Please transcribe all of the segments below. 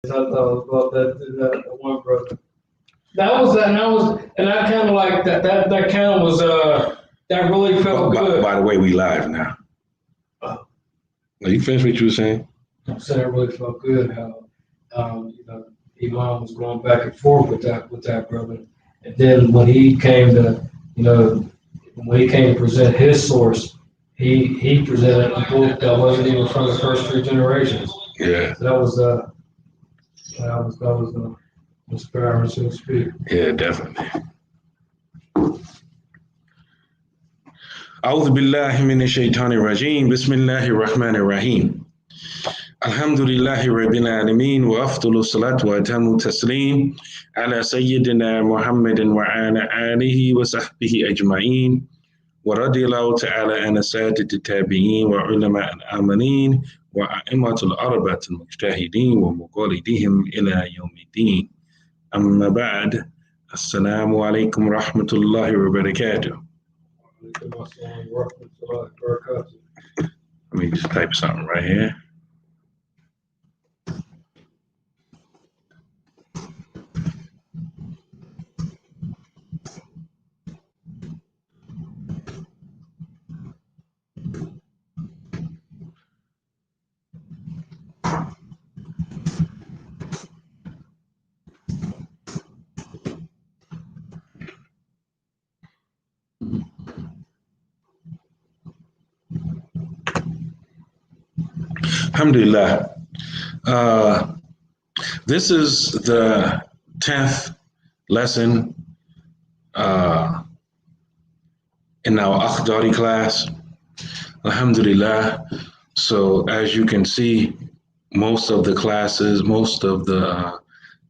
I thought about that one brother. And I kind of like that. That kind of was that really felt good. By the way, we live now. Are you finished what you were saying? I'm saying it really felt good how Imam was going back and forth with that brother, and then when he came to present his source, he presented a book that wasn't even from the first three generations. Yeah. So that was inspiring, so to speak. Yeah, definitely. أعوذ بالله من الشيطان الرجيم بسم الله الرحمن الرحيم الحمد لله رب العالمين وأفضل الصلاة وأتم التسليم على سيدنا محمد وعلى آله وصحبه أجمعين ورضي الله تعالى عن السادة التابعين وعلماء العاملين وأئمة الأربعة المجتهدين ومقلديهم إلى يوم الدين أما بعد السلام عليكم ورحمة الله وبركاته. Let me just type something right here. Alhamdulillah. This is the 10th lesson in our Akhdari class. Alhamdulillah. So as you can see, most of the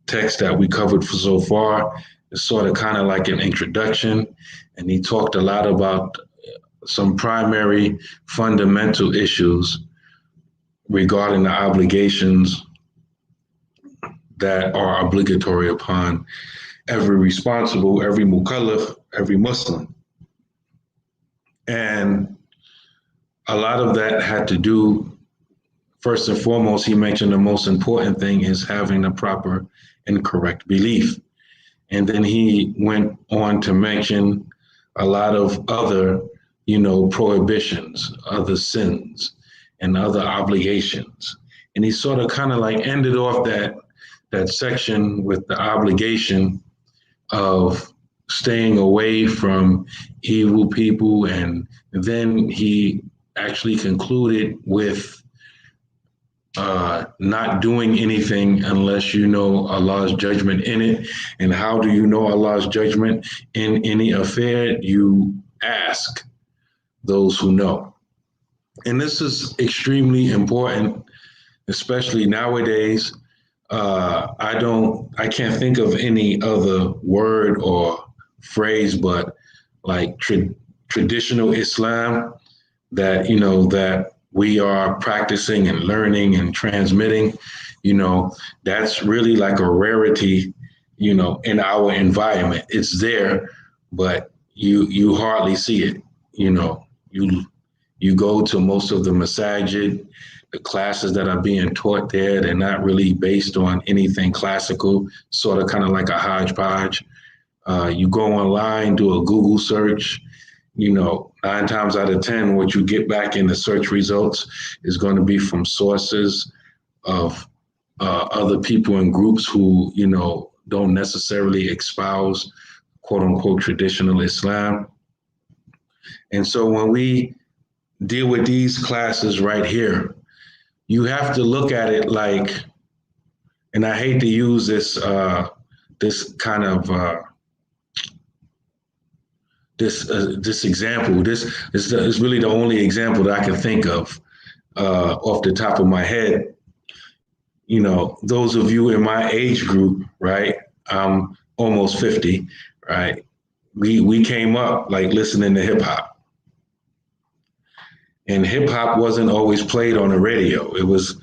text that we covered so far is sort of kind of like an introduction. And he talked a lot about some primary fundamental issues regarding the obligations that are obligatory upon every mukallaf, every Muslim. And a lot of that had to do, first and foremost, he mentioned the most important thing is having a proper and correct belief. And then he went on to mention a lot of other, prohibitions, other sins, and other obligations. And he sort of kind of like ended off that section with the obligation of staying away from evil people. And then he actually concluded with not doing anything unless you know Allah's judgment in it. And how do you know Allah's judgment in any affair? You ask those who know. And this is extremely important, especially nowadays. I can't think of any other word or phrase, but like traditional Islam that, that we are practicing and learning and transmitting, that's really like a rarity, in our environment. It's there, but you hardly see it, You go to most of the masajid, the classes that are being taught there, they're not really based on anything classical, sort of kind of like a hodgepodge. You go online, do a Google search, 9 times out of 10, what you get back in the search results is going to be from sources of other people and groups who, don't necessarily espouse, quote unquote, traditional Islam. And so when we deal with these classes right here, you have to look at it like, and I hate to use this kind of this example. This is really the only example that I can think of off the top of my head. Those of you in my age group, right? I'm almost 50, right? We came up like listening to hip hop. And hip hop wasn't always played on the radio. It was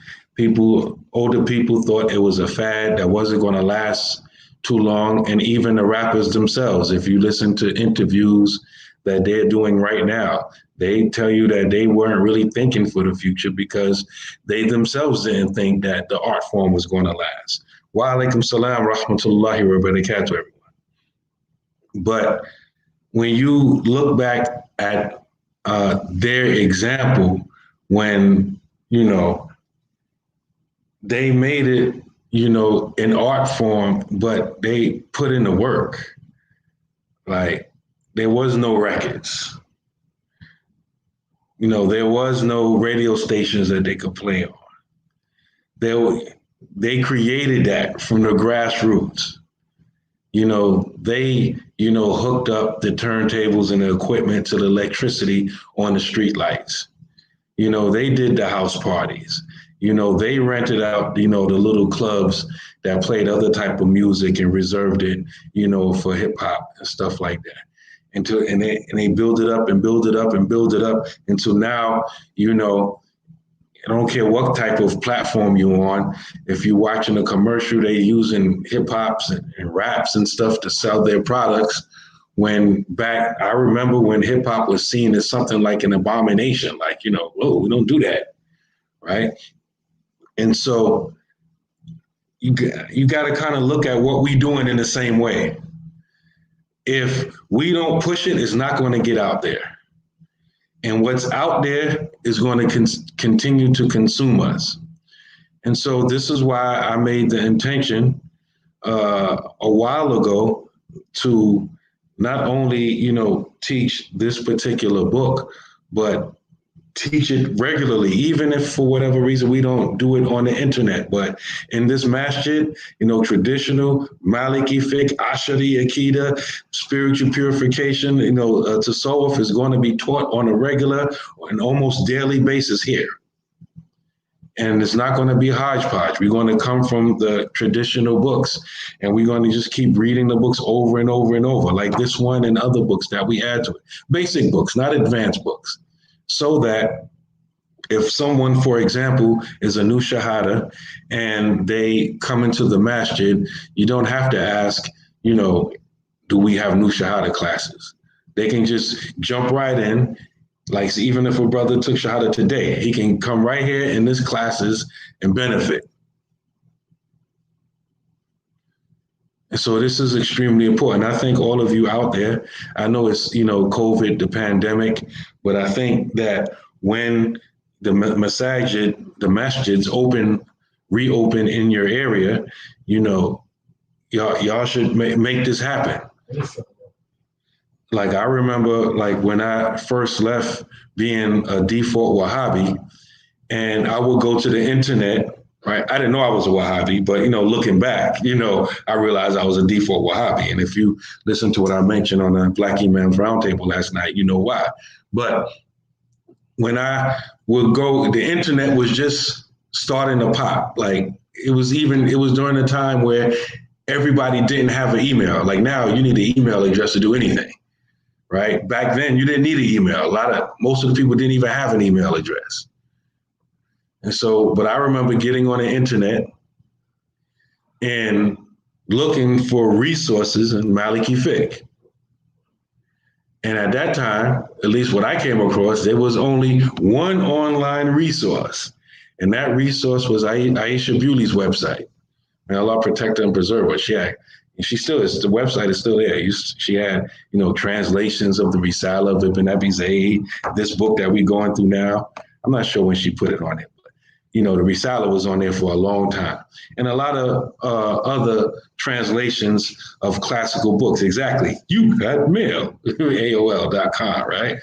older people thought it was a fad that wasn't going to last too long. And even the rappers themselves, if you listen to interviews that they're doing right now. They tell you that they weren't really thinking for the future because they themselves didn't think that the art form was going to last. Wa alaikum salam rahmatullahi wa barakatuh, everyone. But when you look back at their example, when, they made it, an art form, but they put in the work. Like, there was no records. There was no radio stations that they could play on. They created that from the grassroots. They, hooked up the turntables and the equipment to the electricity on the street lights. They did the house parties. They rented out, the little clubs that played other type of music and reserved it, for hip hop and stuff like that. And they build it up and build it up and build it up until now, I don't care what type of platform you're on. If you're watching a commercial, they're using hip hops and raps and stuff to sell their products. I remember when hip hop was seen as something like an abomination, like, whoa, we don't do that, right? And so you got to kind of look at what we're doing in the same way. If we don't push it, it's not going to get out there. And what's out there is going to continue to consume us. And so this is why I made the intention a while ago to not only, teach this particular book, but teach it regularly, even if for whatever reason we don't do it on the internet. But in this masjid, traditional Maliki Fiqh, Akhdari, Akida, spiritual purification, tasawwuf is going to be taught on a regular and almost daily basis here. And it's not going to be hodgepodge. We're going to come from the traditional books, and we're going to just keep reading the books over and over and over, like this one and other books that we add to it. Basic books, not advanced books. So that if someone, for example, is a new shahada and they come into the masjid, you don't have to ask, do we have new shahada classes? They can just jump right in. Like, even if a brother took shahada today, he can come right here in this classes and benefit. And so this is extremely important. I think all of you out there, I know it's, COVID, the pandemic, but I think that when the masjids reopen in your area, y'all should make this happen. Like, I remember, like, when I first left being a default Wahhabi, and I would go to the internet, right? I didn't know I was a Wahhabi, but, looking back, I realized I was a default Wahhabi. And if you listen to what I mentioned on the Black Imams Roundtable last night, you know why. But when I would go, the internet was just starting to pop. Like, it was during a time where everybody didn't have an email. Like, now you need an email address to do anything, right? Back then you didn't need an email. Most of the people didn't even have an email address. And so, but I remember getting on the internet and looking for resources in Maliki Fiqh. And at that time, at least what I came across, there was only one online resource. And that resource was Aisha Bewley's website. May Allah protect her and preserve her. She still is, the website is still there. She had, translations of the Risala of Ibn Abi Zayd, this book that we're going through now. I'm not sure when she put it on it, but, the Risala was on there for a long time. And a lot of other translations of classical books. Exactly. You got mail, AOL.com, right?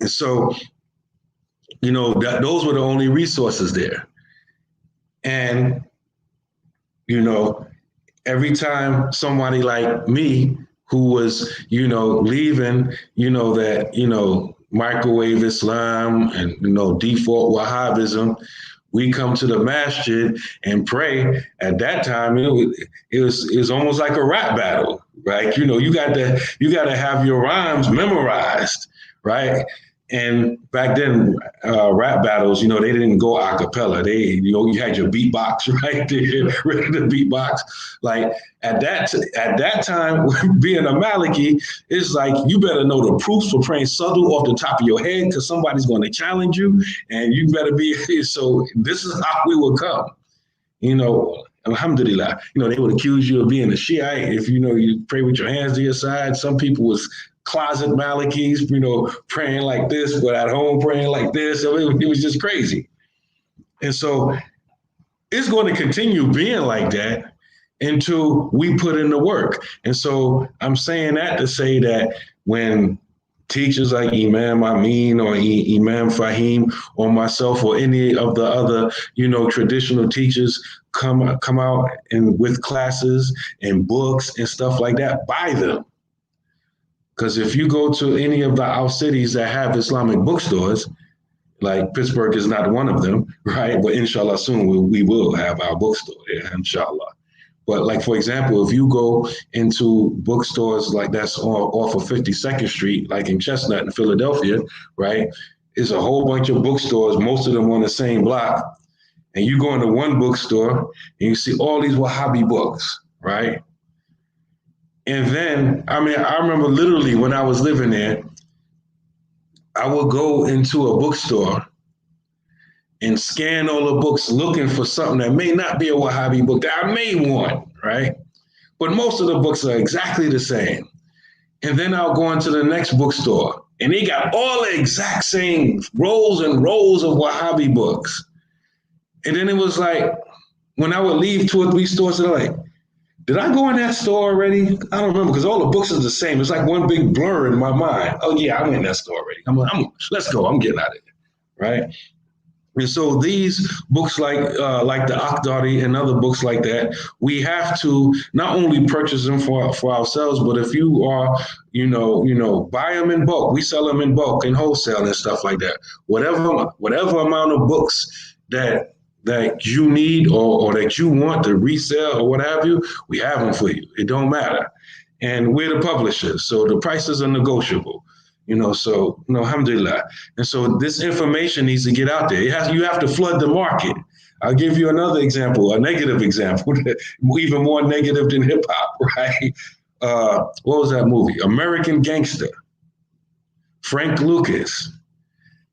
And so, those were the only resources there. And, every time somebody like me who was, leaving, that, microwave Islam and, default Wahhabism, we come to the masjid and pray. At that time, it was almost like a rap battle, right? You got to have your rhymes memorized, right? And back then, rap battles, they didn't go a cappella. You had your beatbox right there, ready to beatbox. Like at that time, being a Maliki, it's like you better know the proofs for praying Sadhu off the top of your head because somebody's going to challenge you, and you better be. So this is how we would come. Alhamdulillah. They would accuse you of being a Shiite if you pray with your hands to your side. Some people was closet Malikis, praying like this, but at home praying like this. So it was just crazy. And so it's going to continue being like that until we put in the work. And so I'm saying that to say that when teachers like Imam Amin or Imam Fahim or myself or any of the other, traditional teachers come out and with classes and books and stuff like that, buy them. Because if you go to any of our cities that have Islamic bookstores, like Pittsburgh is not one of them, right? But inshallah soon we will have our bookstore there, inshallah. But like, for example, if you go into bookstores like that's off of 52nd Street, like in Chestnut in Philadelphia, right? It's a whole bunch of bookstores, most of them on the same block. And you go into one bookstore and you see all these Wahhabi books, right? And then, I remember literally when I was living there, I would go into a bookstore and scan all the books looking for something that may not be a Wahhabi book that I may want, right? But most of the books are exactly the same. And then I'll go into the next bookstore and they got all the exact same rows and rows of Wahhabi books. And then it was like, when I would leave 2 or 3 stores, they're like, did I go in that store already? I don't remember because all the books are the same. It's like one big blur in my mind. Oh yeah, I went in that store already. Let's go. I'm getting out of here, right? And so these books like the Akhdari and other books like that, we have to not only purchase them for ourselves, but if you are, buy them in bulk. We sell them in bulk and wholesale and stuff like that. Whatever amount of books that you need or that you want to resell or what have you, we have them for you. It don't matter. And we're the publishers, so the prices are negotiable. Alhamdulillah. And so this information needs to get out there. You have to flood the market. I'll give you another example, a negative example, even more negative than hip hop, right? What was that movie? American Gangster. Frank Lucas.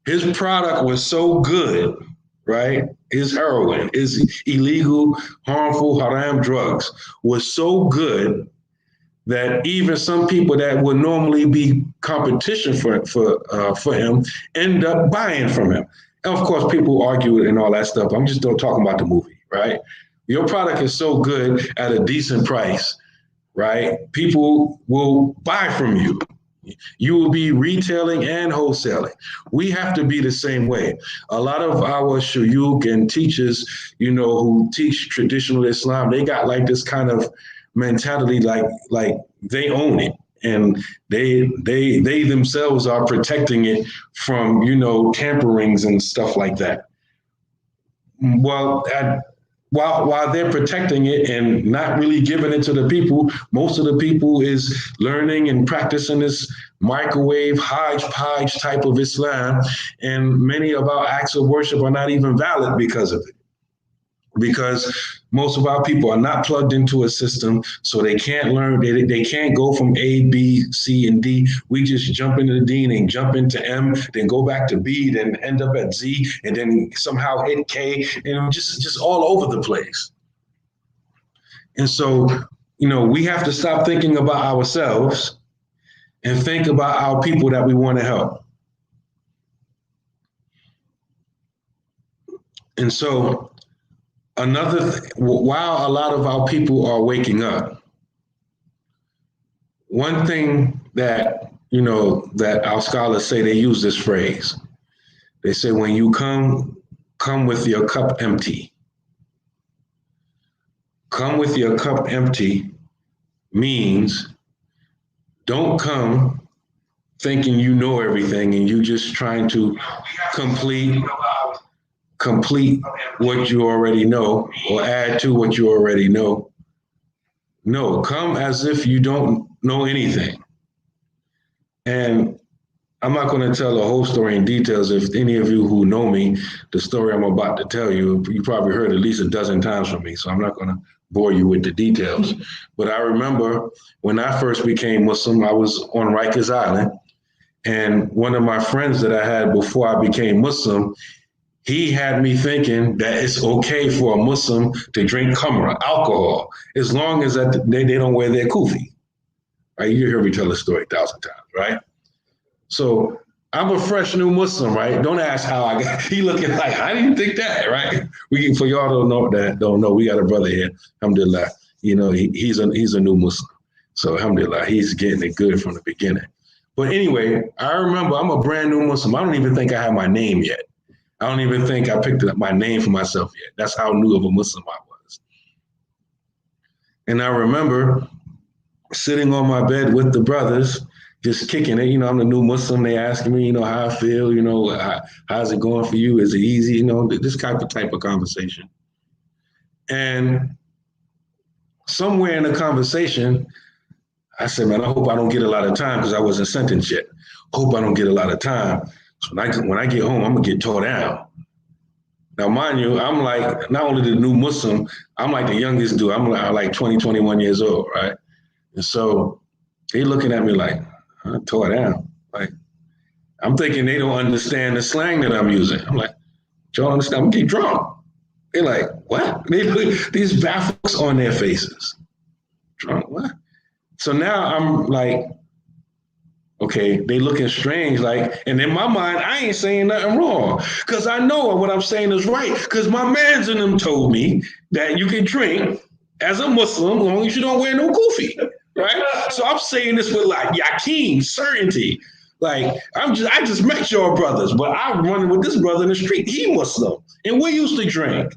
His product was so good, right? His heroin, his illegal, harmful, haram drugs was so good that even some people that would normally be competition for him end up buying from him. And of course, people argue and all that stuff. I'm just talking about the movie, right? Your product is so good at a decent price, right? People will buy from you. You will be retailing and wholesaling. We have to be the same way. A lot of our shuyukh and teachers, who teach traditional Islam, they got like this kind of mentality, like they own it, and they themselves are protecting it from tamperings and stuff like that. Well, while they're protecting it and not really giving it to the people, most of the people is learning and practicing this microwave hodgepodge type of Islam, and many of our acts of worship are not even valid because of it. Because most of our people are not plugged into a system, so they can't learn. They can't go from A, B, C, and D. We just jump into D and then jump into M, then go back to B, then end up at Z, and then somehow hit K, and just all over the place. And so, we have to stop thinking about ourselves and think about our people that we want to help. And so, while a lot of our people are waking up, one thing that our scholars say, they use this phrase. They say, when you come with your cup empty. Come with your cup empty means don't come thinking you know everything and you just trying to complete what you already know or add to what you already know. No, come as if you don't know anything. And I'm not going to tell the whole story in details. If any of you who know me, the story I'm about to tell you, you probably heard at least a dozen times from me. So I'm not going to bore you with the details. But I remember when I first became Muslim, I was on Rikers Island. And one of my friends that I had before I became Muslim, he had me thinking that it's okay for a Muslim to drink khamra, alcohol, as long as that they don't wear their kufi. Right? You hear me tell the story 1,000 times, right? So I'm a fresh new Muslim, right? Don't ask how I got. He looking like, how do you think that, right? For y'all don't know, we got a brother here. Alhamdulillah, you know, he's a new Muslim. So alhamdulillah, he's getting it good from the beginning. But anyway, I remember I'm a brand new Muslim. I don't even think I have my name yet. I don't even think I picked up my name for myself yet. That's how new of a Muslim I was. And I remember sitting on my bed with the brothers, just kicking it. You know, I'm the new Muslim. They asking me, you know, how I feel, you know, how's it going for you? Is it easy? You know, this type of conversation. And somewhere in the conversation, I said, man, I hope I don't get a lot of time because I wasn't sentenced yet. Hope I don't get a lot of time. So when I get home, I'm going to get tore down. Now, mind you, I'm like, not only the new Muslim, I'm like the youngest dude. I'm like 20, 21 years old, right? And so they looking at me like, tore down. Like, I'm thinking they don't understand the slang that I'm using. I'm like, you don't understand? I'm going to get drunk. They're like, what? These baffles on their faces. Drunk, what? So now I'm like, okay, they looking strange, like, and in my mind, I ain't saying nothing wrong, because I know what I'm saying is right, because my mans in them told me that you can drink as a Muslim as long as you don't wear no kufi, right? So I'm saying this with like yaqeen, certainty. Like, I just met your brothers, but I'm running with this brother in the street, he Muslim, and we used to drink,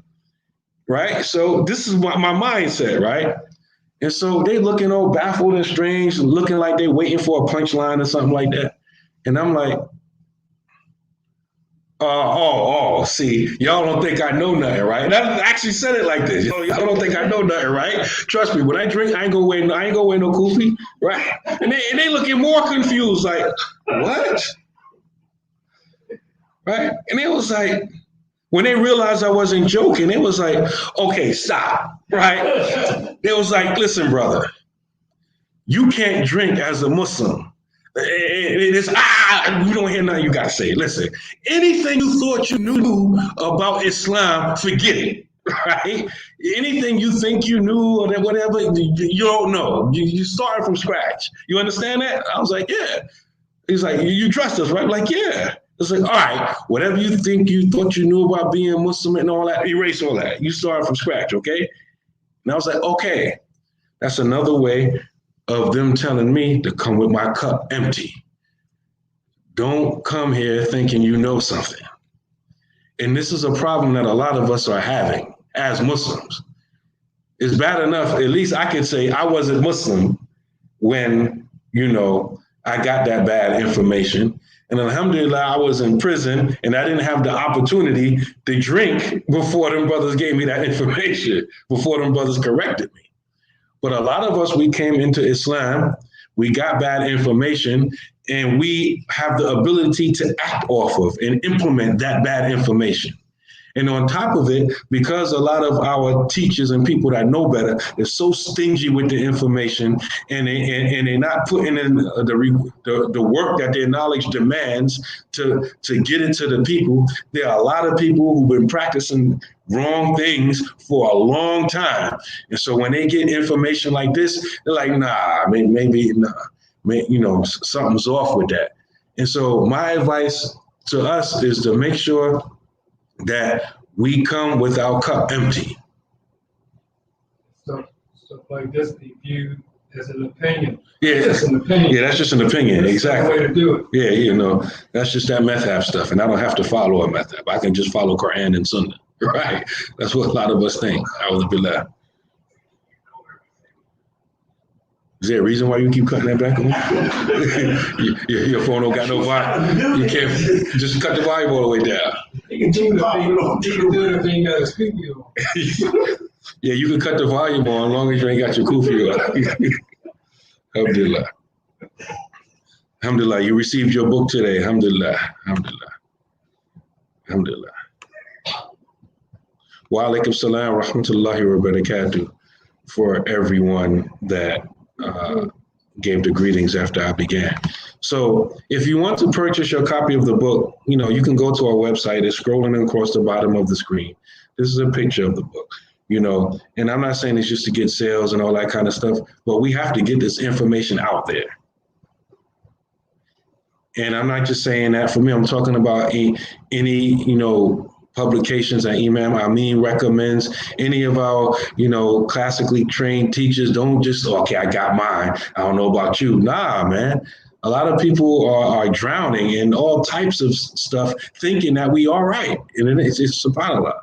right? So this is my mindset, right? And so they looking all baffled and strange, looking like they waiting for a punchline or something like that. And I'm like, see, y'all don't think I know nothing, right? And I actually said it like this. Y'all don't think I know nothing, right? Trust me, when I drink, I ain't gonna wear no kufi, right? And they looking more confused, like, what? Right? And it was like, when they realized I wasn't joking, it was like, okay, stop, right? They was like, listen, brother, you can't drink as a Muslim. It's, you don't hear nothing you got to say. Listen, anything you thought you knew about Islam, forget it, right? Anything you think you knew or whatever, you don't know. You started from scratch. You understand that? I was like, yeah. He's like, you trust us, right? I'm like, yeah. It's like, all right, whatever you think you thought you knew about being Muslim and all that, erase all that. You start from scratch, okay? And I was like, okay, that's another way of them telling me to come with my cup empty. Don't come here thinking you know something. And this is a problem that a lot of us are having as Muslims. It's bad enough, at least I can say I wasn't Muslim when, you know, I got that bad information. And alhamdulillah, I was in prison and I didn't have the opportunity to drink before them brothers gave me that information, before them brothers corrected me. But a lot of us, we came into Islam, we got bad information, and we have the ability to act off of and implement that bad information. And on top of it, because a lot of our teachers and people that know better are so stingy with the information, and they're not putting in the work that their knowledge demands to get it to the people. There are a lot of people who've been practicing wrong things for a long time. And so when they get information like this, they're like, maybe you know, something's off with that. And so my advice to us is to make sure that we come with our cup empty. So like this be viewed as an opinion. Yeah, that's an opinion. Yeah, that's just an opinion. That's exactly. The way to do it. Yeah, you know, that's just that madhab stuff, and I don't have to follow a madhab. I can just follow Quran and Sunnah. Right? That's what a lot of us think. Alhamdulillah. Is there a reason why you keep cutting that back on? Your phone don't got no volume. You can't just cut the volume all the way down. You can do it if you ain't got a studio. Yeah, you can cut the volume on as long as you ain't got your kufi on. Alhamdulillah. Alhamdulillah, you received your book today. Alhamdulillah, alhamdulillah, alhamdulillah. Wa alaikum salam wa rahmatullahi wa barakatuh for everyone that gave the greetings after I began. So if you want to purchase your copy of the book, you can go to our website. It's scrolling across the bottom of the screen. This is a picture of the book, and I'm not saying it's just to get sales and all that kind of stuff, but we have to get this information out there. And I'm not just saying that for me. I'm talking about any publications that Imam Amin recommends. Any of our, classically trained teachers don't just, okay, I got mine, I don't know about you. Nah, man. A lot of people are drowning in all types of stuff thinking that we are right. And it's subhanAllah.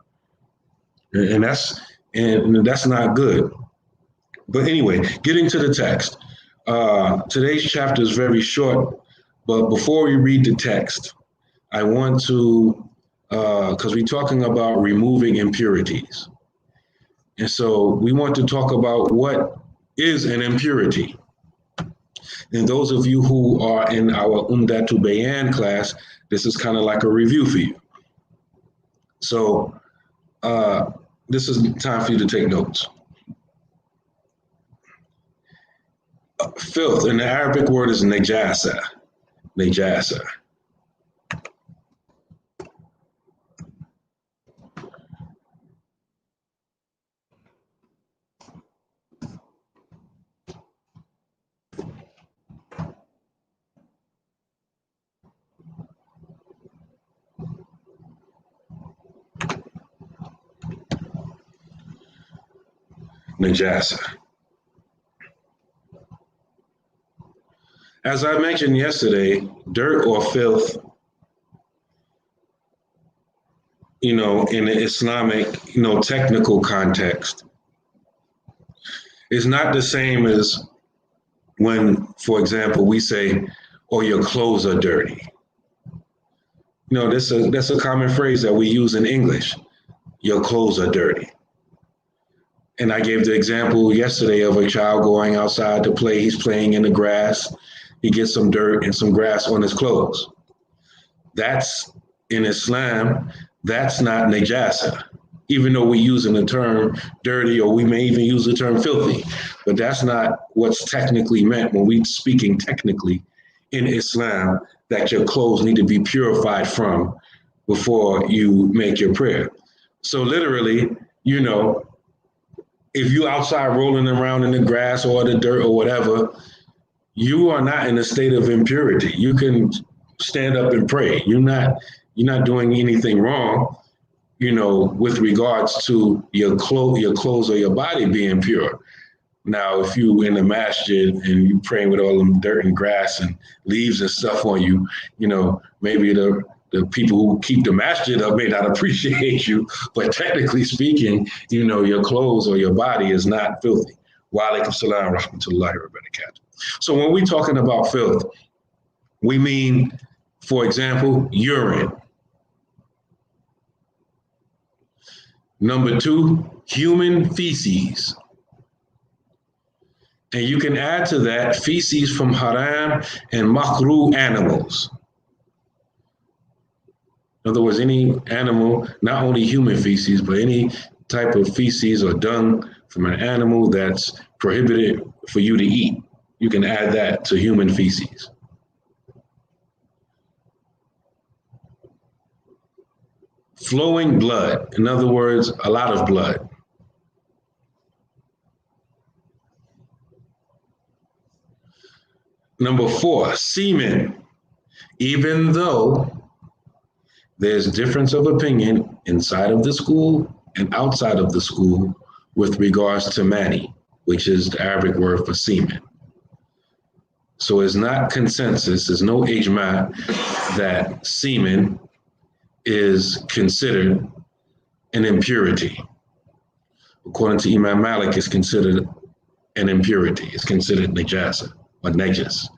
And that's not good. But anyway, getting to the text. Today's chapter is very short. But before we read the text, I want to, because we're talking about removing impurities. And so we want to talk about what is an impurity. And those of you who are in our Umdatu Bayan class, this is kind of like a review for you. So this is time for you to take notes. Filth, in the Arabic word is najasa. Najasa. Najasa. As I mentioned yesterday, dirt or filth, in the Islamic, technical context, is not the same as when, for example, we say, "Oh, your clothes are dirty." That's a common phrase that we use in English. Your clothes are dirty. And I gave the example yesterday of a child going outside to play. He's playing in the grass. He gets some dirt and some grass on his clothes. That's, in Islam, that's not najasa, even though we're using the term dirty, or we may even use the term filthy. But that's not what's technically meant when we're speaking technically in Islam, that your clothes need to be purified from before you make your prayer. So literally, if you're outside rolling around in the grass or the dirt or whatever, you are not in a state of impurity. You can stand up and pray. You're not doing anything wrong, with regards to your clothes or your body being pure. Now, if you in the masjid and you praying with all them dirt and grass and leaves and stuff on you, maybe the people who keep the masjid up may not appreciate you, but technically speaking, your clothes or your body is not filthy. Wa alaikum salam wa rahmatullahi wa barakatuh. So when we're talking about filth, we mean, for example, urine. Number 2, human feces. And you can add to that feces from haram and makruh animals. In other words, any animal, not only human feces, but any type of feces or dung from an animal that's prohibited for you to eat. You can add that to human feces. Flowing blood, in other words, a lot of blood. Number 4, semen. Even though there's difference of opinion inside of the school and outside of the school with regards to mani, which is the Arabic word for semen. So it's not consensus, there's no ijma that semen is considered an impurity. According to Imam Malik, it's considered an impurity. It's considered najasa or najas.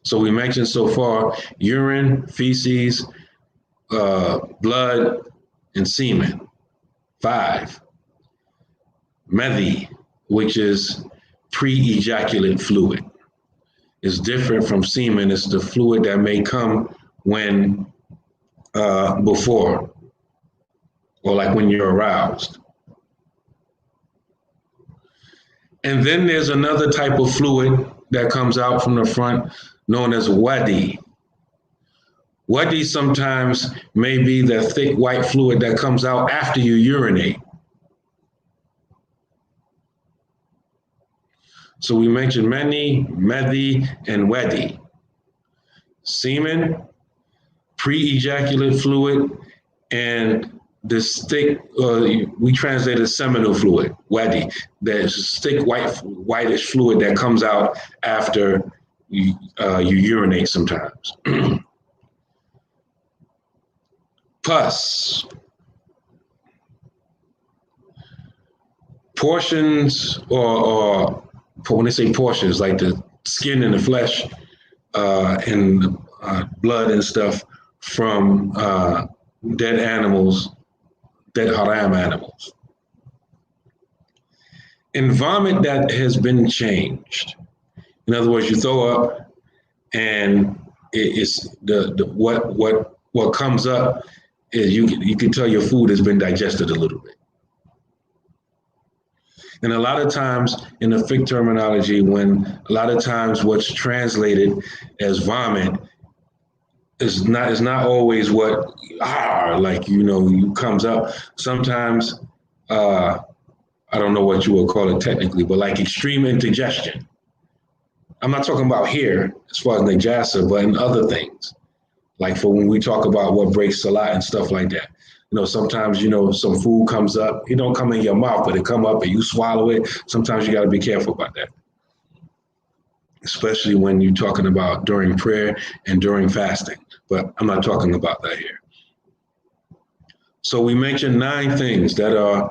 So we mentioned so far urine, feces, blood, and semen. 5, madhi, which is pre-ejaculate fluid. is different from semen. It's the fluid that may come when before, or like when you're aroused. And then there's another type of fluid that comes out from the front known as wadi. Wadi sometimes may be the thick white fluid that comes out after you urinate. So we mentioned many, medi, and wadi. Semen, pre-ejaculate fluid, and this thick, we translate as seminal fluid, wadi. There's thick whitish fluid that comes out after you urinate sometimes. Pus. Portions, or when they say portions, like the skin and the flesh and blood and stuff from dead animals, dead haram animals. And vomit that has been changed. In other words, you throw up and it's what comes up is you can tell your food has been digested a little bit. And a lot of times in the fiqh terminology, when a lot of times what's translated as vomit is not always what comes up. Sometimes I don't know what you would call it technically, but like extreme indigestion. I'm not talking about here as far as najasa, but in other things. Like for when we talk about what breaks salat and stuff like that. Sometimes, some food comes up, it don't come in your mouth, but it come up and you swallow it. Sometimes you got to be careful about that. Especially when you're talking about during prayer and during fasting. But I'm not talking about that here. So we mentioned 9 things that are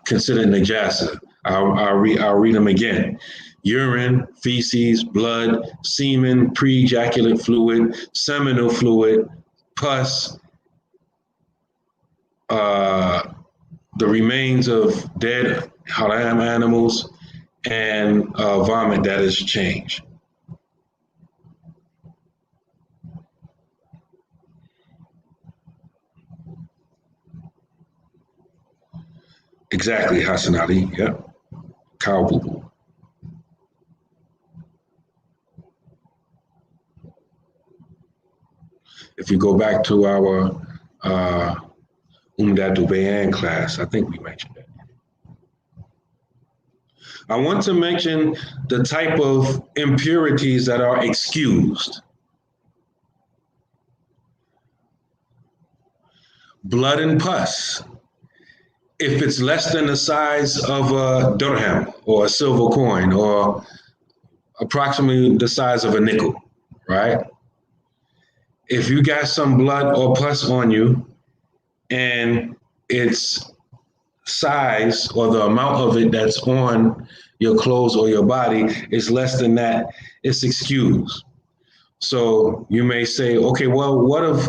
considered najasa. I'll read them again. Urine, feces, blood, semen, pre-ejaculate fluid, seminal fluid, pus, the remains of dead haram animals, and vomit that is changed. Exactly, Hassan Ali. Yep. Cow boo-boo. If you go back to our Umdatul Bayan class, I think we mentioned that. I want to mention the type of impurities that are excused. Blood and pus. If it's less than the size of a dirham or a silver coin or approximately the size of a nickel, right? If you got some blood or pus on you and its size or the amount of it that's on your clothes or your body is less than that, it's excused. So you may say, okay, well, what if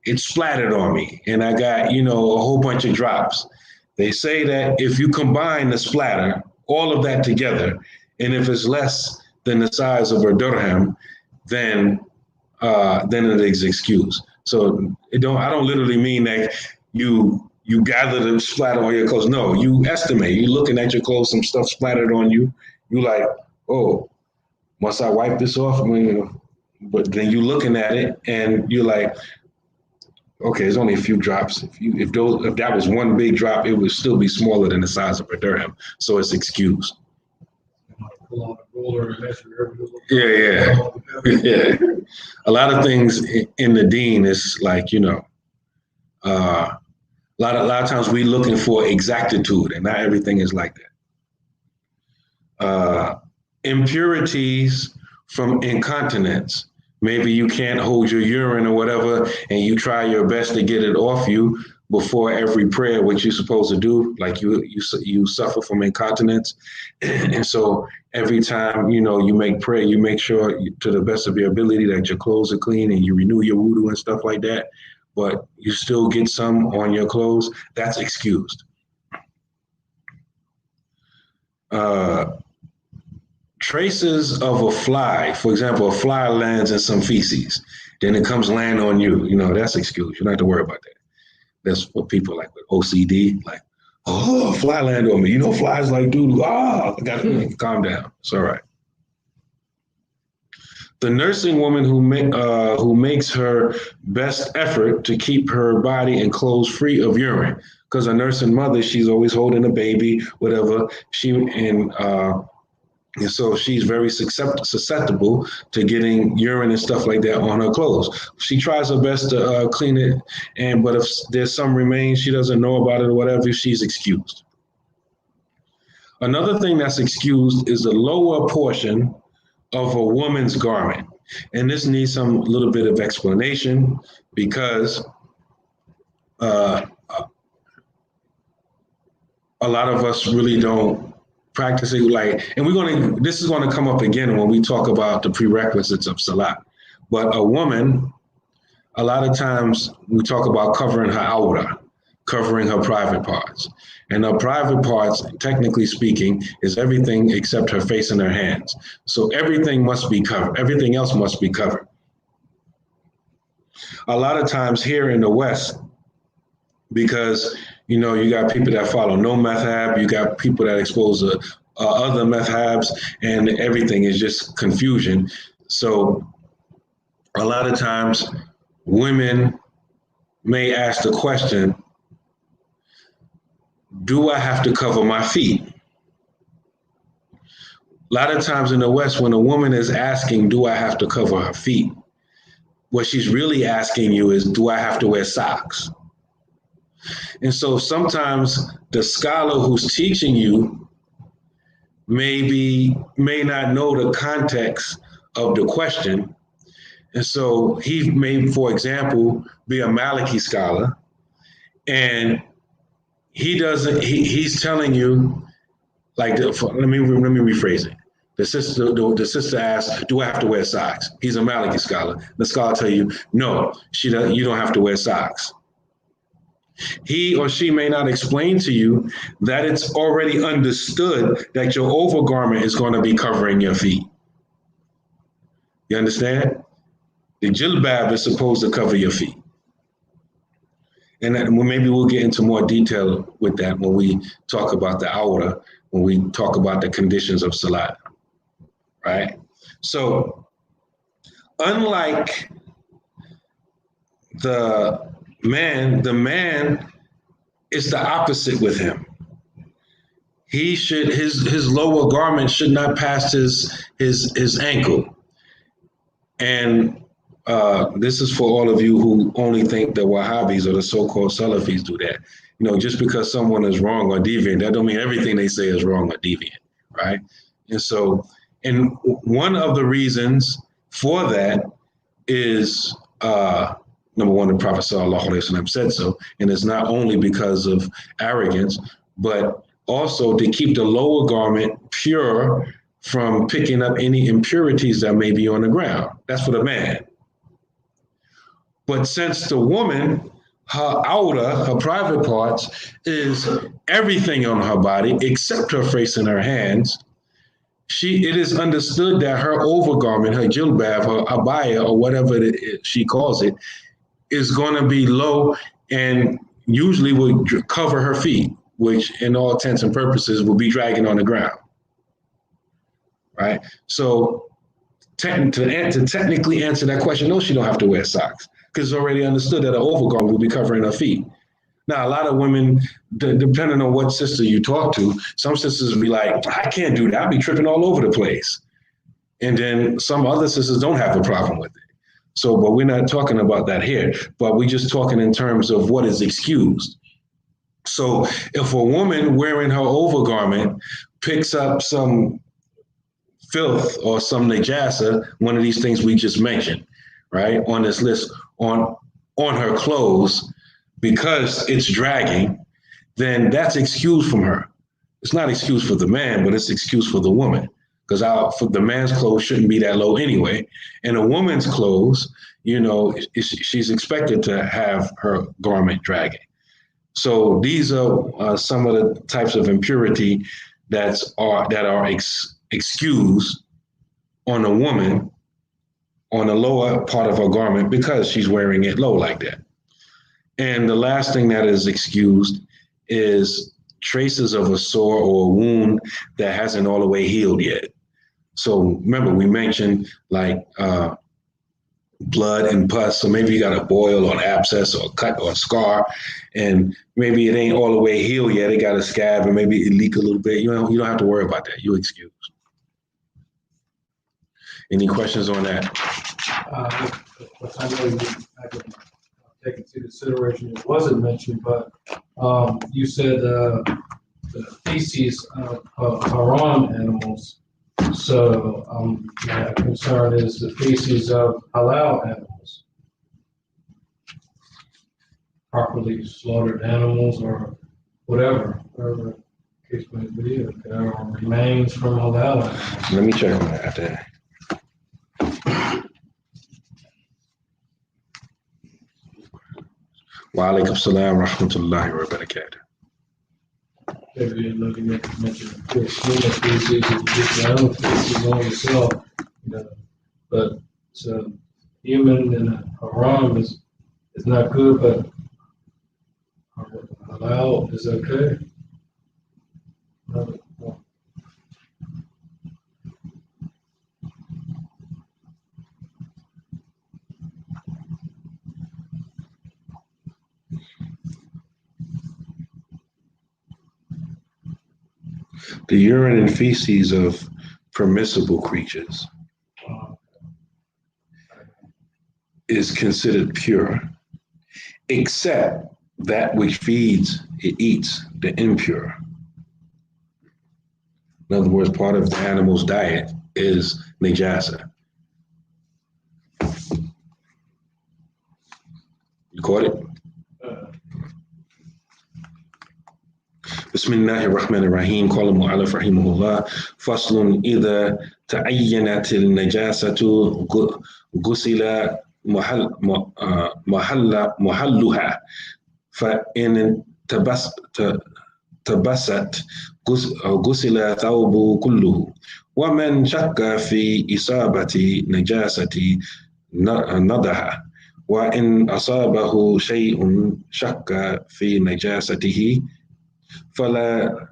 it splattered on me and I got, a whole bunch of drops? They say that if you combine the splatter, all of that together, and if it's less than the size of a dirham, then it is excused. So I don't literally mean that you gather the splatter on your clothes. No, you estimate. You're looking at your clothes, some stuff splattered on you. You like, oh, must I wipe this off? But then you're looking at it and you're like, okay, there's only a few drops. If that was one big drop, it would still be smaller than the size of a dirham. So it's excused. Yeah. A lot of things in the deen is like, a lot of times we're looking for exactitude, and not everything is like that. Impurities from incontinence. Maybe you can't hold your urine or whatever, and you try your best to get it off you before every prayer, which you're supposed to do. Like you suffer from incontinence, and so every time you make prayer, you make sure to the best of your ability that your clothes are clean and you renew your wudu and stuff like that. But you still get some on your clothes. That's excused. traces of a fly, for example, a fly lands in some feces, then it comes land on you, that's excused. You don't have to worry about that. That's for people like with OCD, like, oh, a fly land on me. Flies like doo-doo. I got to calm down. It's all right. The nursing woman who makes her best effort to keep her body and clothes free of urine, because a nursing mother, she's always holding a baby, whatever. And so she's very susceptible to getting urine and stuff like that on her clothes. She tries her best to clean it, but if there's some remains, she doesn't know about it or whatever, she's excused. Another thing that's excused is the lower portion of a woman's garment. And this needs some little bit of explanation because a lot of us really don't practice it and this is going to come up again when we talk about the prerequisites of salat. But a woman, a lot of times we talk about covering her aura, covering her private parts. And her private parts, technically speaking, is everything except her face and her hands. So everything must be covered. Everything else must be covered. A lot of times here in the West, because you got people that follow no madhab, you got people that expose other madhabs, and everything is just confusion. So a lot of times women may ask the question, do I have to cover my feet? A lot of times in the West, when a woman is asking, do I have to cover her feet? What she's really asking you is, do I have to wear socks? And so sometimes the scholar who's teaching you may not know the context of the question. And so he may, for example, be a Maliki scholar, and he's telling you, let me rephrase it. The sister asks, do I have to wear socks? He's a Maliki scholar. The scholar tell you, no, you don't have to wear socks. He or she may not explain to you that it's already understood that your overgarment is going to be covering your feet. You understand? The jilbab is supposed to cover your feet. And maybe we'll get into more detail with that when we talk about the awrah, when we talk about the conditions of salat, right? So unlike the man is the opposite with him. His lower garment should not pass his ankle. And this is for all of you who only think the Wahhabis or the so-called Salafis do that. Just because someone is wrong or deviant, that don't mean everything they say is wrong or deviant, right? And so, and one of the reasons for that is, number one, the Prophet ﷺ said so, and it's not only because of arrogance, but also to keep the lower garment pure from picking up any impurities that may be on the ground. That's for the man. But since the woman, her awrah, her private parts, is everything on her body except her face and her hands, it is understood that her overgarment, her jilbab, her abaya, or whatever she calls it, is going to be low and usually will cover her feet, which in all intents and purposes will be dragging on the ground, right? So to technically answer that question, no, she don't have to wear socks because it's already understood that an overgarment will be covering her feet. Now, a lot of women, depending on what sister you talk to, some sisters will be like, I can't do that. I'll be tripping all over the place. And then some other sisters don't have a problem with it. So, but we're not talking about that here, but we're just talking in terms of what is excused. So if a woman wearing her overgarment picks up some filth or some najasa, one of these things we just mentioned, right, on this list, on her clothes, because it's dragging, then that's excused from her. It's not excused for the man, but it's excused for the woman. Because for the man's clothes shouldn't be that low anyway. And a woman's clothes, she's expected to have her garment dragging. So these are some of the types of impurity that are excused on a woman on the lower part of her garment because she's wearing it low like that. And the last thing that is excused is traces of a sore or a wound that hasn't all the way healed yet. So remember, we mentioned like blood and pus. So maybe you got a boil or an abscess or a cut or a scar, and maybe it ain't all the way healed yet. It got a scab and maybe it leak a little bit. You don't have to worry about that. You're excused. Any questions on that? I know I can take into consideration it wasn't mentioned, but you said the feces of haram animals. So my concern is the feces of halal animals, properly slaughtered animals or whatever the case may be, or remains from halal animals. Let me check on that after that. Wa alaikum salam wa rahmatullahi wa barakatuh. Maybe another mention human feces is just your own feces on yourself, but human and haram is not good, but halal is okay. The urine and feces of permissible creatures is considered pure, except that which it eats the impure. In other words, part of the animal's diet is najasa. You caught it? بسم الله الرحمن الرحيم. قال المؤلف رحمه الله: فصل إذا تعينت النجاسة غسل محلها، فإن تبست غسل ثوب كله، ومن شك في إصابة نجاسة نضح، وإن أصابه شيء شك في نجاسته فلا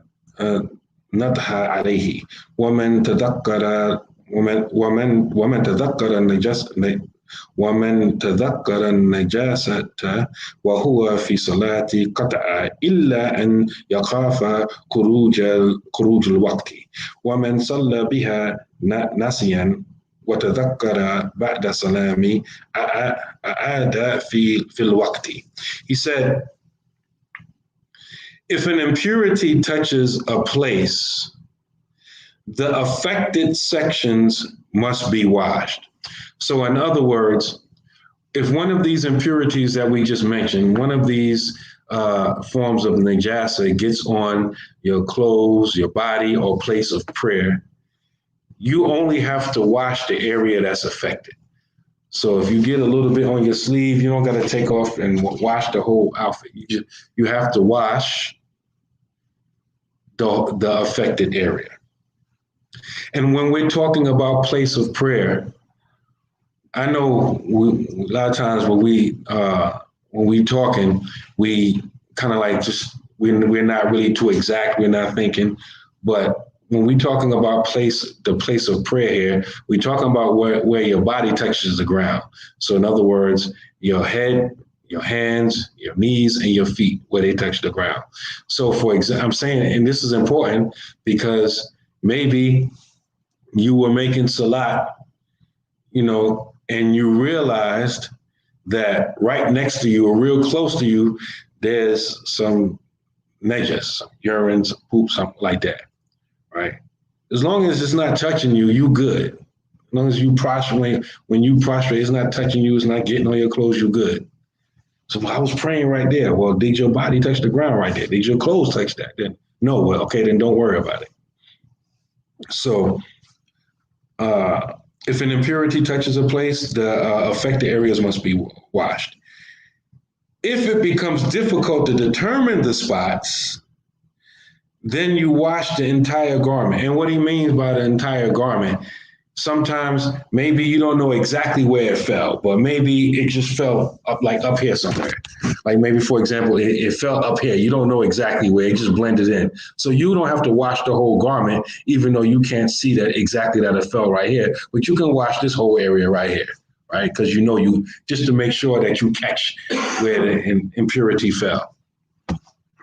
نضح عليه، ومن تذكر النجاسة وهو في صلاة قطع إلا أن يخاف خروج الوقت، ومن صلى بها ناسيا وتذكر بعد السلام أعاد في الوقت. He said, if an impurity touches a place, the affected sections must be washed. So in other words, if one of these impurities that we just mentioned, one of these forms of najasa gets on your clothes, your body, or place of prayer, you only have to wash the area that's affected. So if you get a little bit on your sleeve, you don't got to take off and wash the whole outfit. You have to wash the affected area. And when we're talking about place of prayer, I know a lot of times when we talking, we kind of like just we're not really too exact. We're not thinking, but when we're talking about the place of prayer here, we're talking about where your body touches the ground. So in other words, your head, your hands, your knees, and your feet, where they touch the ground. So for example, I'm saying, and this is important because maybe you were making salat, and you realized that right next to you or real close to you, there's some najas, urine, poop, something like that, right? As long as it's not touching you, you good. As long as you prostrate, when you prostrate, it's not touching you, it's not getting on your clothes, you good. So I was praying right there. Well, did your body touch the ground right there? Did your clothes touch that? Then no. Well, okay, then don't worry about it. So if an impurity touches a place, the affected areas must be washed. If it becomes difficult to determine the spots, then you wash the entire garment. And what he means by the entire garment, sometimes maybe you don't know exactly where it fell, but maybe it just fell up here somewhere. Like maybe, for example, it fell up here. You don't know exactly where, it just blended in. So you don't have to wash the whole garment, even though you can't see that exactly that it fell right here, but you can wash this whole area right here, right? Because you just to make sure that you catch where the impurity fell,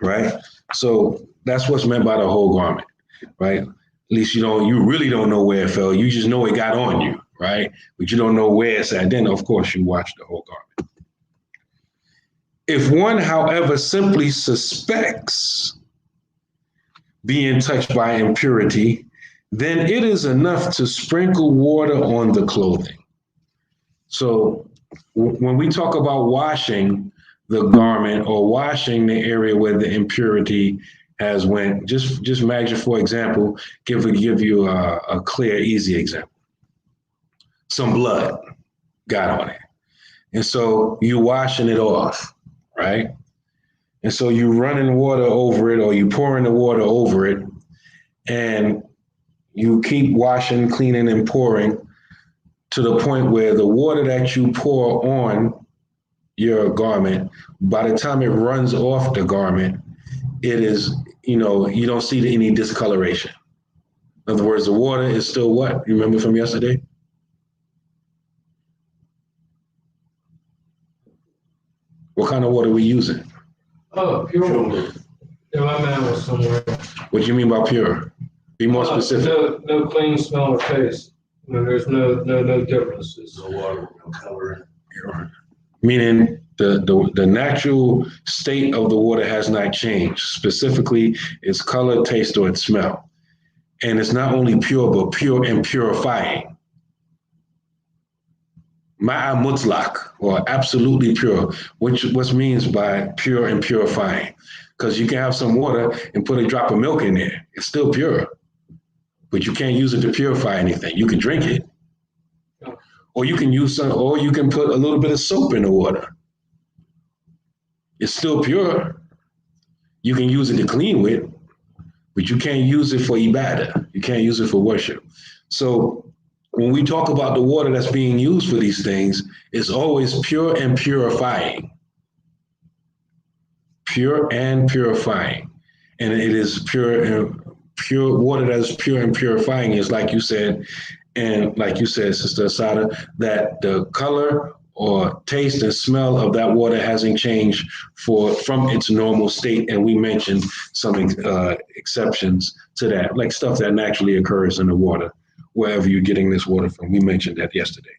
right? So that's what's meant by the whole garment, right? At least you really don't know where it fell. You just know it got on you, right? But you don't know where it's at. Then, of course, you wash the whole garment. If one, however, simply suspects being touched by impurity, then it is enough to sprinkle water on the clothing. So when we talk about washing the garment or washing the area where the impurity has went, just imagine, for example, give you a clear, easy example. Some blood got on it. And so you're washing it off, right? And so you're running water over it, or you pouring the water over it, and you keep washing, cleaning, and pouring to the point where the water that you pour on your garment, by the time it runs off the garment, it is, you don't see any discoloration. In other words, the water is still what? You remember from yesterday? What kind of water are we using? Oh, pure. Yeah, my man was somewhere. What do you mean by pure? Be more specific. No clean smell or taste. There's no differences. No water, no color. Meaning the natural state of the water has not changed. Specifically, its color, taste, or its smell. And it's not only pure, but pure and purifying. Ma'a mutlaq, or absolutely pure, which means by pure and purifying. Because you can have some water and put a drop of milk in there. It's still pure, but you can't use it to purify anything. You can drink it. Or you can or you can put a little bit of soap in the water. It's still pure. You can use it to clean with, but you can't use it for ibadah. You can't use it for worship. So when we talk about the water that's being used for these things, it's always pure and purifying. Pure and purifying. And it is pure water that is pure and purifying is, like you said, and like you said, Sister Asada, that the color or taste and smell of that water hasn't changed from its normal state. And we mentioned some exceptions to that, like stuff that naturally occurs in the water, wherever you're getting this water from. We mentioned that yesterday.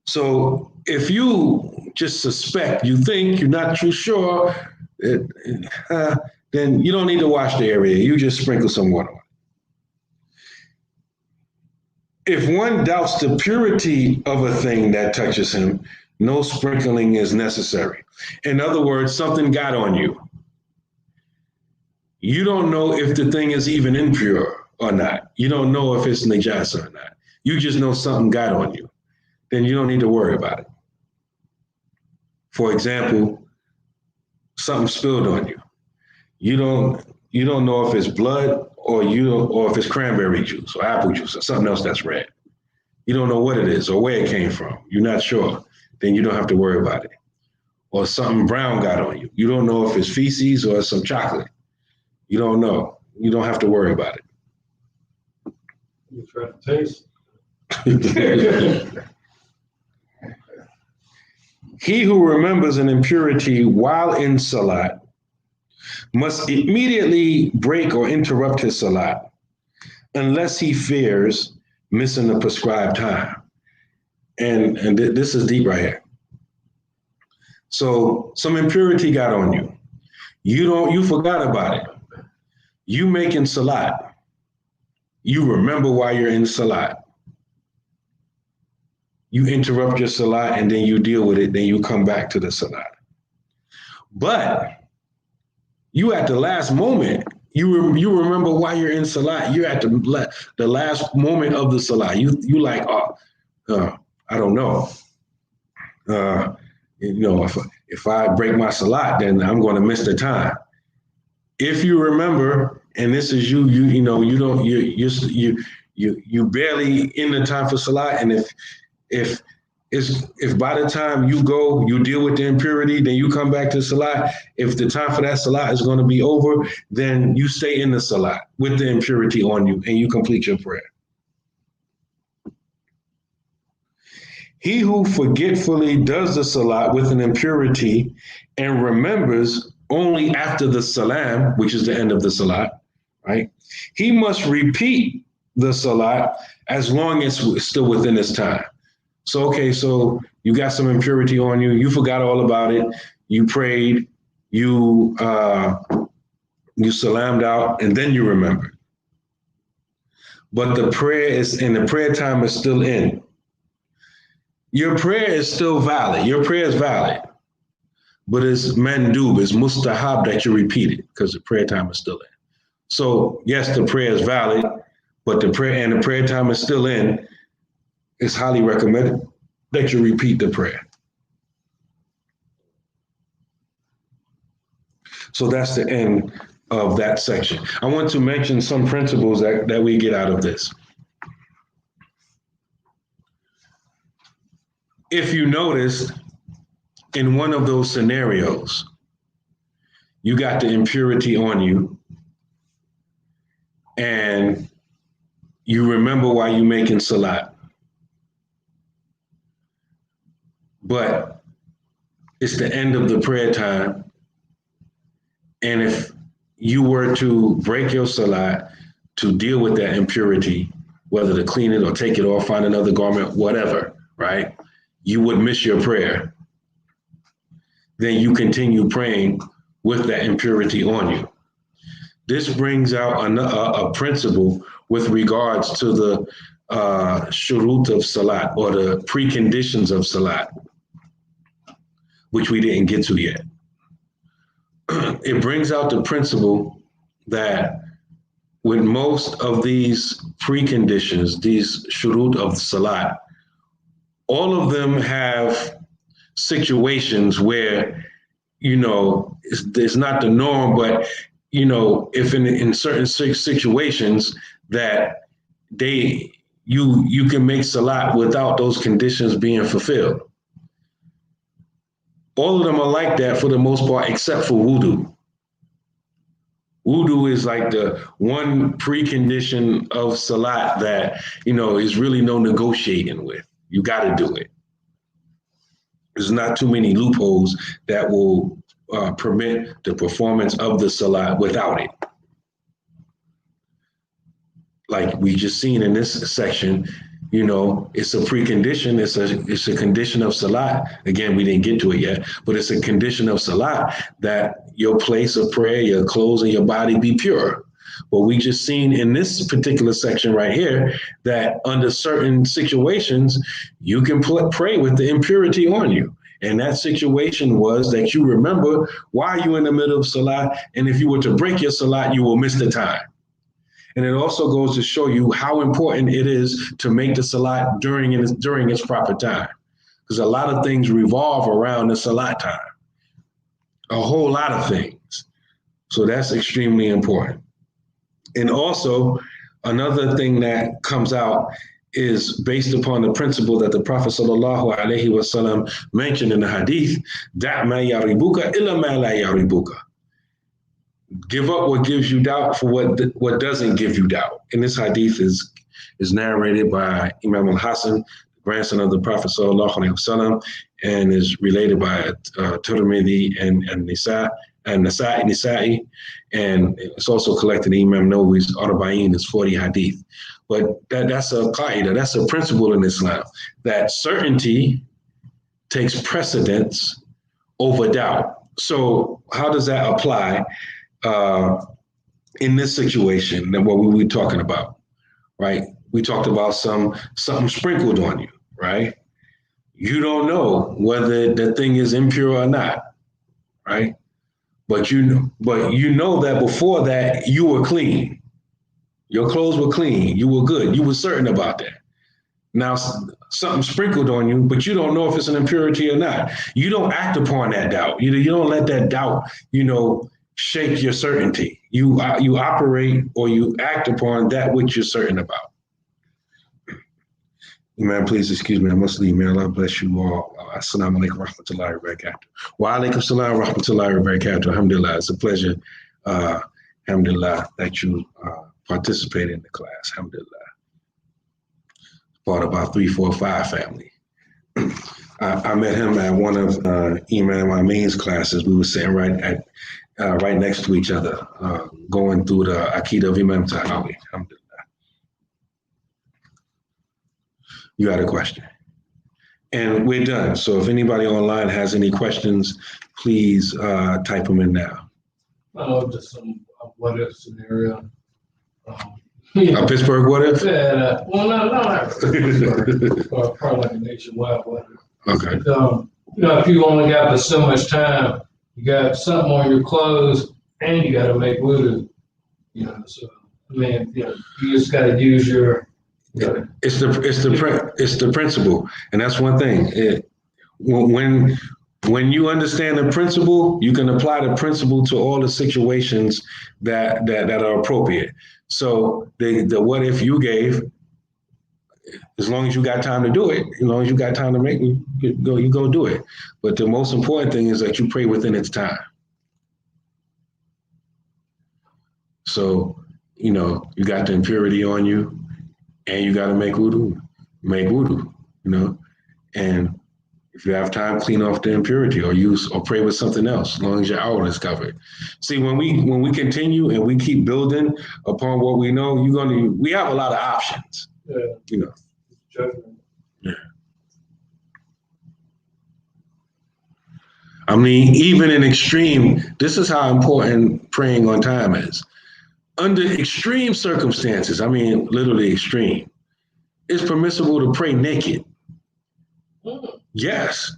So if you just suspect, you think, you're not too sure, then you don't need to wash the area. You just sprinkle some water on it. If one doubts the purity of a thing that touches him, no sprinkling is necessary. In other words, something got on you. You don't know if the thing is even impure or not. You don't know if it's najasa or not. You just know something got on you. Then you don't need to worry about it. For example, something spilled on you. You don't know if it's blood or if it's cranberry juice or apple juice or something else that's red. You don't know what it is or where it came from. You're not sure. Then you don't have to worry about it. Or something brown got on you. You don't know if it's feces or some chocolate. You don't know. You don't have to worry about it. You try to taste. He who remembers an impurity while in salat must immediately break or interrupt his salat unless he fears missing the prescribed time. And this is deep right here. So some impurity got on you. You forgot about it. You making salat. You remember why you're in salat. You interrupt your salat and then you deal with it, then you come back to the salat. But you at the last moment, you remember why you're in salat. You're at the last moment of the salat. You like, I don't know. If I break my salat, then I'm going to miss the time. if you remember, and this is you know, you barely in the time for salat, and if if by the time you go, you deal with the impurity, then you come back to salat. If the time for that salat is going to be over, then you stay in the salat with the impurity on you, and you complete your prayer. He who forgetfully does the salat with an impurity and remembers only after the salam, which is the end of the salat, right? He must repeat the salat as long as it's still within his time. So, okay, so you got some impurity on you, you forgot all about it, you prayed, you salamed out, and then you remembered. But the prayer is, and the prayer time is still in. Your prayer is still valid. Your prayer is valid. But it's mandub, it's mustahab that you repeat it because the prayer time is still in. So yes, the prayer is valid, but the prayer time is still in. It's highly recommended that you repeat the prayer. So that's the end of that section. I want to mention some principles that we get out of this. If you noticed, in one of those scenarios, you got the impurity on you, and you remember why you're making salat. But it's the end of the prayer time, and if you were to break your salat to deal with that impurity, whether to clean it or take it off, find another garment, whatever, right? You would miss your prayer. Then you continue praying with that impurity on you. This brings out a principle with regards to the shurut of salat, or the preconditions of salat, which we didn't get to yet. It brings out the principle that with most of these preconditions, these shurut of salat, all of them have situations where, you know, it's not the norm, but, you know, if in certain situations that you can make salat without those conditions being fulfilled. All of them are like that for the most part, except for wudu. Wudu is like the one precondition of salat that, you know, is really no negotiating with. You got to do it. There's not too many loopholes that will permit the performance of the salat without it. Like we just seen in this section, you know, it's a precondition. It's a condition of salat. Again, we didn't get to it yet, but it's a condition of salat that your place of prayer, your clothes, and your body be pure. But we just seen in this particular section right here that under certain situations, you can pray with the impurity on you. And that situation was that you remember why you're in the middle of salat, and if you were to break your salat, you will miss the time. And it also goes to show you how important it is to make the salat during its proper time, because a lot of things revolve around the salat time, a whole lot of things. So that's extremely important. And also, another thing that comes out is based upon the principle that the Prophet sallallahu alaihi wasallam mentioned in the hadith, "Da' ma yaribuka illa ma la yaribuka." Give up what gives you doubt for what doesn't give you doubt. And this hadith is narrated by Imam al-Hasan, grandson of the Prophet sallallahu alaihi wasallam, and is related by Tirmidhi and Nasa'i, and it's also collected in Imam Nawawi's Arba'in, is 40 hadith. But that's a qaida, that's a principle in Islam, that certainty takes precedence over doubt. So how does that apply in this situation than what we were talking about, right? We talked about something sprinkled on you, right? You don't know whether the thing is impure or not, right? But you know that before that you were clean. Your clothes were clean. You were good. You were certain about that. Now something sprinkled on you, but you don't know if it's an impurity or not. You don't act upon that doubt. You don't let that doubt, shake your certainty. You operate or you act upon that which you're certain about. Man, please excuse me. I must leave, man. Allah bless you all. Assalamu alaikum wa rahmatullahi wa barakatuh. Wa alaikum salam wa rahmatullahi wa barakatuh. Alhamdulillah. It's a pleasure, alhamdulillah, that you participate in the class. Alhamdulillah. Part of our 345 family. I met him at one of Imam Amin's classes. We were sitting right next to each other, going through the Aqidah of Imam Tahawi. Alhamdulillah. You had a question. And we're done. So if anybody online has any questions, please type them in now. Just some what if scenario. A Pittsburgh what if? Yeah, well, not Pittsburgh, probably like a nationwide what if. Okay. But, if you only got so much time, you got something on your clothes, and you got to make wudu. So you just got to use your. It's the principle, and that's one thing. When you understand the principle, you can apply the principle to all the situations that are appropriate. So the what if you gave, as long as you got time to do it, as long as you got time to make it, you go do it. But the most important thing is that you pray within its time. So you got the impurity on you. And you got to make wudu, and if you have time, clean off the impurity or pray with something else, as long as your aura is covered. See, when we continue and we keep building upon what we know, we have a lot of options. Yeah. Yeah. I mean, even in extreme, this is how important praying on time is. Under extreme circumstances, I mean, literally extreme, it's permissible to pray naked. Yes.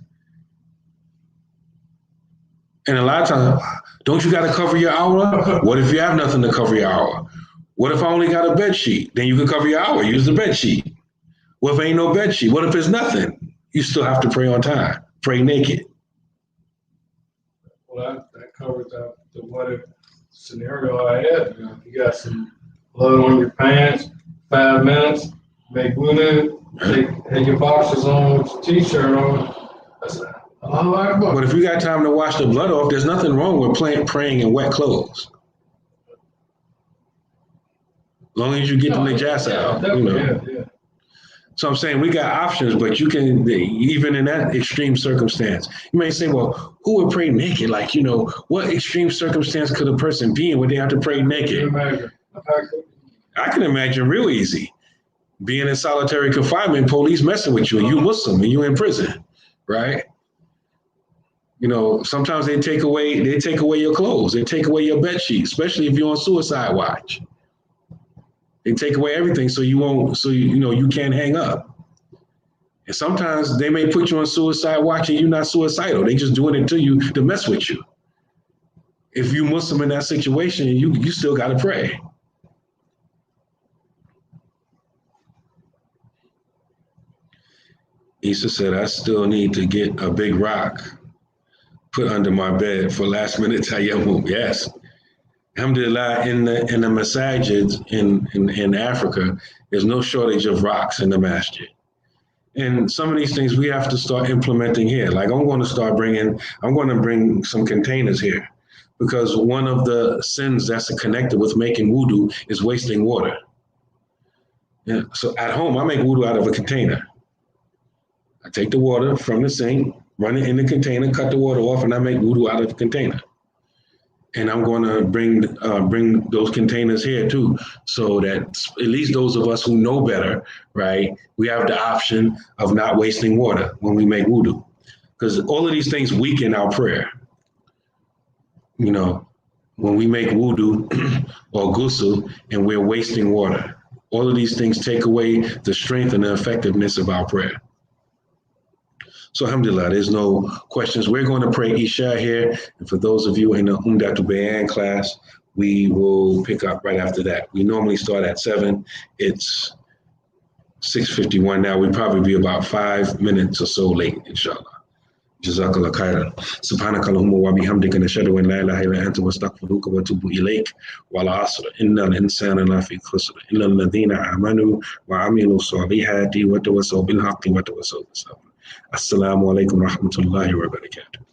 And a lot of times, don't you got to cover your aura? What if you have nothing to cover your aura? What if I only got a bed sheet? Then you can cover your aura, use the bed sheet. What if ain't no bed sheet? What if there's nothing? You still have to pray on time, pray naked. Well, that covers the what if scenario I had. If you got some blood on your pants, 5 minutes, make wudu, take your boxers on with your t-shirt on. That's But if you got time to wash the blood off, there's nothing wrong with praying in wet clothes. As long as you get the najasa out, Yeah. So I'm saying we got options, but you can, even in that extreme circumstance, you may say, well, who would pray naked? Like, what extreme circumstance could a person be in where they have to pray naked? I can imagine real easy. Being in solitary confinement, police messing with you, and you Muslim, and you in prison, right? Sometimes they take away your clothes, they take away your bed sheet, especially if you're on suicide watch. They take away everything so you can't hang up. And sometimes they may put you on suicide watch and you're not suicidal. They just doing it to you to mess with you. If you Muslim in that situation, you still got to pray. Isa said, I still need to get a big rock put under my bed for last minute tayammum. Yes. Alhamdulillah, in the masajids in Africa, there's no shortage of rocks in the masjid. And some of these things we have to start implementing here. Like I'm going to bring some containers here because one of the sins that's connected with making wudu is wasting water. Yeah. So at home, I make wudu out of a container. I take the water from the sink, run it in the container, cut the water off, and I make wudu out of the container. And I'm going to bring those containers here too, so that at least those of us who know better, right, we have the option of not wasting water when we make wudu. Because all of these things weaken our prayer. When we make wudu or ghusl and we're wasting water, all of these things take away the strength and the effectiveness of our prayer. So alhamdulillah, there's no questions. We're going to pray Isha here. And for those of you in the Umdatul Bayan class, we will pick up right after that. We normally start at 7. It's 6:51 now. We'll probably be about 5 minutes or so late, inshallah. Jazakallah khairan. Subhanakallahumma wa bihamdika nashhadu an la ilaha illa anta wastaghfiruka wa atubu ilayk. Wal 'asr innal insana lafi khusr illa alladhina amanu wa 'amilu salihati wa tawassaw bil haqqi wa tawassaw bis sabr. Assalamu alaikum wa rahmatullahi wa barakatuh.